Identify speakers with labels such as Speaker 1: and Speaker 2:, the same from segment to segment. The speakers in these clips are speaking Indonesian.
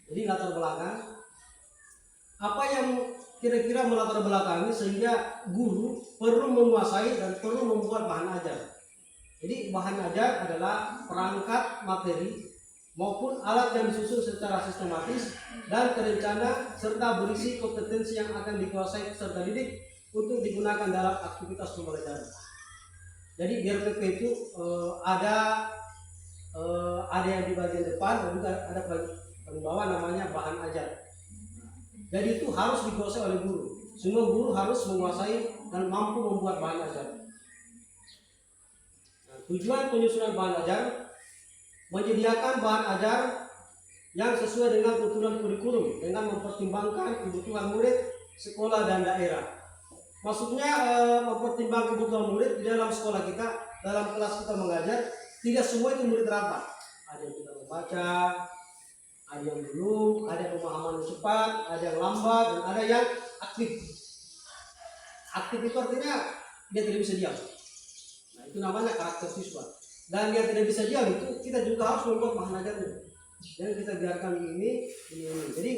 Speaker 1: Jadi latar belakang apa yang kira-kira melatar belakangi sehingga guru perlu menguasai dan perlu membuat bahan ajar. Jadi bahan ajar adalah perangkat materi maupun alat yang disusun secara sistematis dan terencana serta berisi kompetensi yang akan dikuasai peserta didik untuk digunakan dalam aktivitas pembelajaran. Jadi di RPP itu ada yang di bagian depan dan juga ada paling bawah namanya bahan ajar. Jadi itu harus dikuasai oleh guru. Semua guru harus menguasai dan mampu membuat bahan ajar. Nah, tujuan penyusunan bahan ajar menyediakan bahan ajar yang sesuai dengan tuntunan kurikulum dengan mempertimbangkan kebutuhan murid, sekolah dan daerah. Maksudnya mempertimbangkan kebutuhan murid di dalam sekolah kita, dalam kelas kita mengajar, tidak semua itu murid rata. Ada yang tidak membaca, ada yang belum, ada yang pemahaman cepat, ada yang lambat, dan ada yang aktif. Aktif itu artinya dia tidak bisa diam. Nah, itu namanya karakter siswa. Dan yang tidak bisa diam itu kita juga harus membuat bahan ajarnya. Jangan kita biarkan ini. Jadi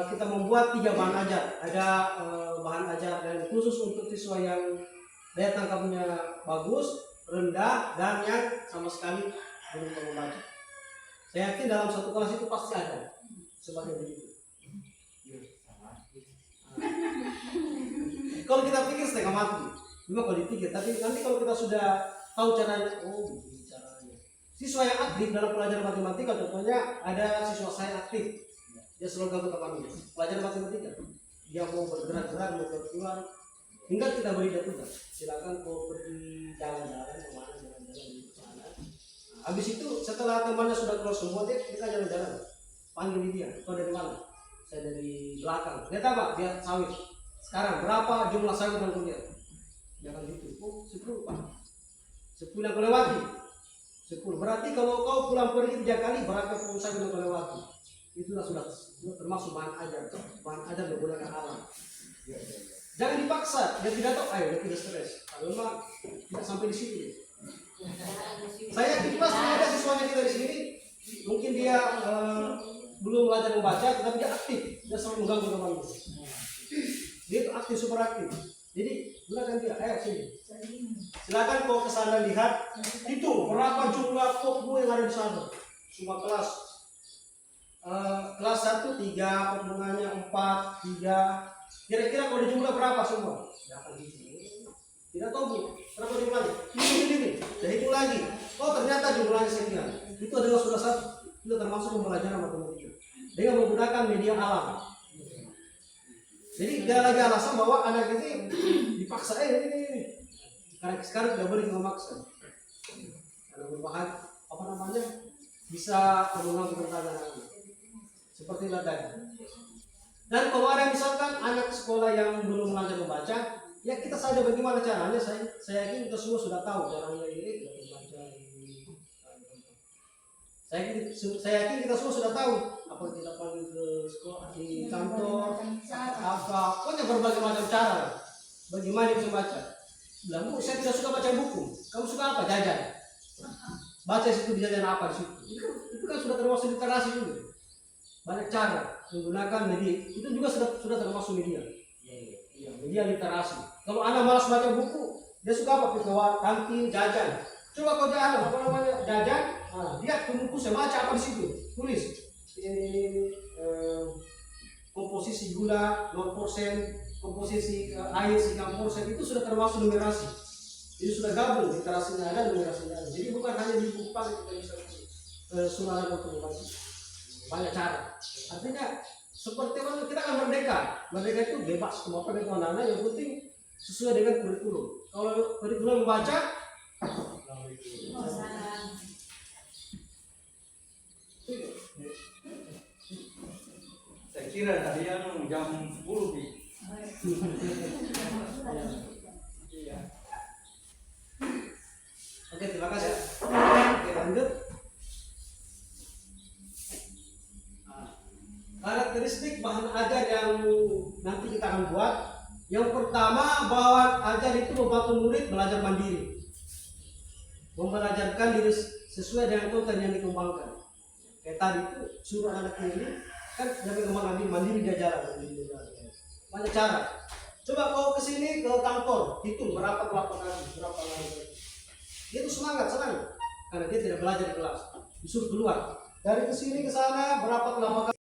Speaker 1: kita membuat 3 bahan ajar. Ada bahan ajar yang khusus untuk siswa yang daya tangkapnya bagus, rendah, dan yang sama sekali belum membaca. Saya yakin dalam satu kelas itu pasti ada sebagai begitu. Kalau kita pikir setengah mati, memang kalau dipikir. Tapi nanti kalau kita sudah tahu caranya, begini caranya. Siswa yang aktif dalam pelajaran matematika, contohnya ada siswa saya aktif, dia selalu gabung ke kami. Pelajaran matematika, dia mau bergerak-gerak, mau berkeluar, tinggal kita beri dia tugas. Silakan kau pergi jalan-jalan kemana, jalan-jalan di sana. Habis itu setelah temannya sudah keluar semua, kita jalan-jalan. Panggil dia, kau dari mana? Saya dari belakang. Lihat apa? Dia sawit. Sekarang berapa jumlah sawit yang kau lihat? Jangan gitu. 10 Pak. 10 yang kau lewati. 10. Berarti kalau kau pulang pergi 3 kali, berapa sawit yang kau lewati? Itulah sudah termasuk bahan ajar. Bahan ajar menggunakan alam. Jangan dipaksa. Dia tidak tahu. Ayo, dia tidak stres. Kalau memang tidak sampai di situ. Saya yakin pasti ada siswanya kita di sini, mungkin dia belum belajar membaca, tetapi dia aktif, dia selalu mengganggu teman-teman. Dia itu aktif, super aktif. Jadi gunakan dia, ayo sini. Silakan kau ke sana lihat, itu berapa jumlah pokmu yang ada di sana. Semua kelas. Kelas 1 3, pokmungannya 4, 3. Kira-kira kalau dijumlah berapa semua? Ya akan gitu. Tidak tahu Bu, berapa jumlahnya? Ini, dan itu lagi. Oh ternyata jumlahnya sekian. Itu adalah sudah satu. Itu termasuk pembelajaran matematika dengan menggunakan media alam. Jadi tidak lagi alasan bahwa anak ini dipaksa ini. Karena sekarang tidak boleh memaksa. Karena berbahaya bisa mengganggu tentang anak. Seperti tadi. Dan kalau ada misalkan anak sekolah yang belum belajar membaca, ya kita saja bagaimana caranya. Saya yakin kita semua sudah tahu caranya ini membaca ini. Saya yakin kita semua sudah tahu apa kita panggil ke sekolah, di kantor, apa, pokoknya berbagai macam cara. Bagaimana bisa baca? Bilang, Bu, saya tidak suka baca buku. Kamu suka apa? Jajan. Baca situ, jajan apa di situ. Itu kan sudah termasuk literasi juga. Banyak cara menggunakan media. Itu juga sudah termasuk media. Ya, media literasi. Kalau anak malas baca buku, dia suka apa? Keluar kantin, jajan. Coba kau jalan, jajan. Lihat buku, saya baca apa di situ. Tulis. Ini komposisi gula 0%, komposisi air 9%, itu sudah termasuk numerasi. Jadi sudah gabung, literasinya ada, numerasinya ada. Jadi bukan hanya di buku kita bisa suara untuk membaca. Banyak cara. Artinya seperti mana kita akan merdeka. Merdeka itu bebas, kemampuan itu anak-anak, yang penting sesuai dengan kurikulum. Kalau kurikulum membaca,
Speaker 2: saya kira tadi jam 10 nih. Iya.
Speaker 1: Oke, terima kasih. Oke, lanjut. Karakteristik bahan ajar yang nanti kita akan buat. Yang pertama, bahan ajar itu membantu murid belajar mandiri, membelajarkan diri sesuai dengan konten yang dikembangkan. Kayak tadi itu suruh anak ini kan jangan kemana mandiri dia jalan. Banyak cara. Coba kau kesini ke kantor, hitung berapa kali. Dia tuh semangat, senang. Karena dia tidak belajar di kelas. Disuruh keluar. Dari kesini ke sana berapa kali.